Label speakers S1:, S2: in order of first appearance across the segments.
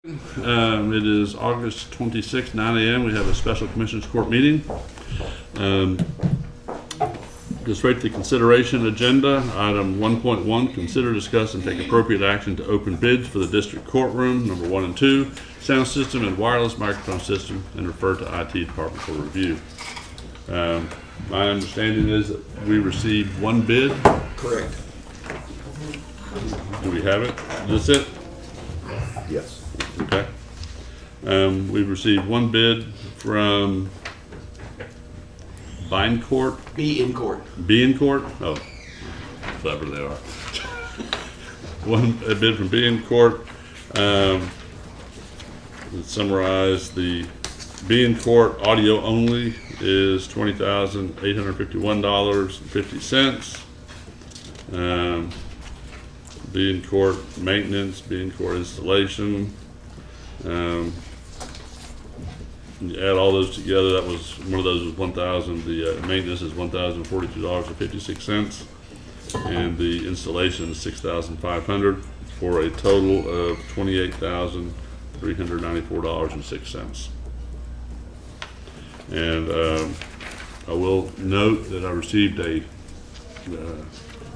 S1: It is August 26, 9 a.m. We have a special Commissioners Court meeting. Just right to the consideration agenda. Item 1.1, consider, discuss, and take appropriate action to open bids for the district courtroom, number 1 and 2, sound system and wireless microphone system, and refer to IT department for review. My understanding is that we received one bid.
S2: Correct.
S1: Do we have it? Is this it?
S2: Yes.
S1: Okay. We've received one bid from Court.
S2: Be in court.
S1: Court? Oh, clever they are. A bid from Court. Let's summarize. The Court audio only is $20,851.50. Court maintenance, Court installation. You add all those together, that was, one of those was 1,000, the maintenance is $1,042.56, and the installation is $6,500, for a total of $28,394.06. And I will note that I received a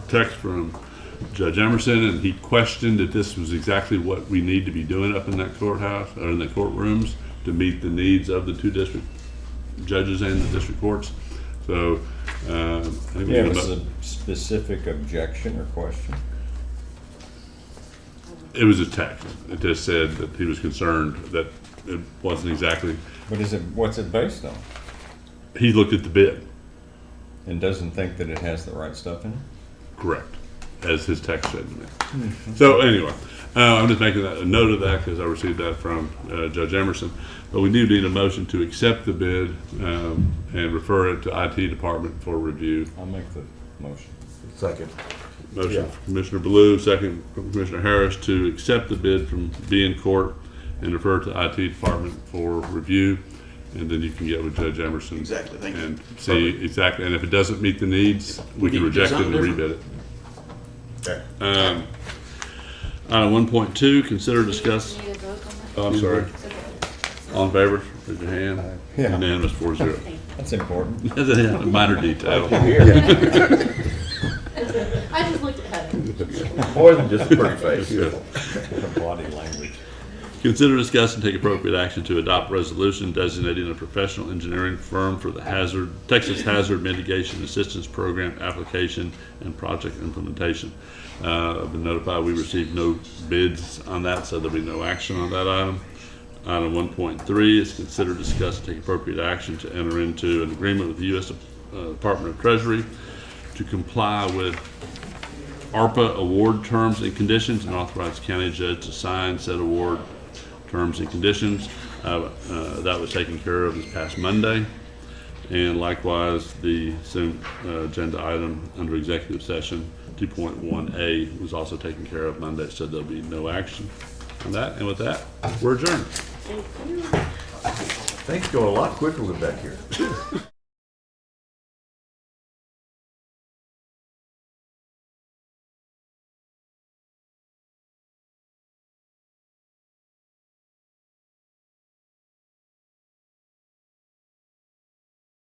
S1: text from Judge Emerson, and he questioned that this was exactly what we need to be doing up in that courthouse, or in the courtrooms, to meet the needs of the two district judges and the district courts. So, I think
S3: Yeah, was a specific objection or question?
S1: it was a text. It just said that he was concerned that it wasn't exactly.
S3: What is it? What's it based on?
S1: He looked at the bid.
S3: And doesn't think that it has the right stuff in it?
S1: Correct, as his text said to me. So anyway, I'm just making a note of that because I received that from Judge Emerson. But we do need a motion to accept the bid and refer it to IT department for review.
S3: I'll make the motion.
S2: Second.
S1: Motion from Commissioner Blue, second from Commissioner Harris to accept the bid from Court and refer to IT department for review. And then you can get with Judge Emerson.
S2: Exactly, thank you.
S1: And see exactly, and if it doesn't meet the needs, we can
S2: need to do
S1: reject it and
S2: something
S1: rebid it.
S2: Okay.
S1: Item 1.2, consider, discuss.
S4: Need a vote on that?
S1: Oh, I'm sorry. All in favor, raise your hand.
S3: Yeah.
S1: Unanimous, 4-0.
S3: That's important.
S1: That's a minor detail.
S4: I just looked at it.
S2: More than just a pretty face.
S3: Body language.
S1: Consider, discuss, and take appropriate action to adopt resolution designating a professional engineering firm for the Texas Hazard Mitigation Assistance Program application and project implementation. I've been notified we received no bids on that, so there'll be no action on that item. Item 1.3 is consider, discuss, and take appropriate action to enter into an agreement with the U.S. Department of Treasury to comply with ARPA award terms and conditions and authorize the county judge to sign said award terms and conditions. That was taken care of this past Monday. And likewise, the agenda item under executive session 2.1A was also taken care of Monday, so there'll be no action on that. And with that, we're adjourned.
S4: Thank you.
S2: Things go a lot quicker with back here.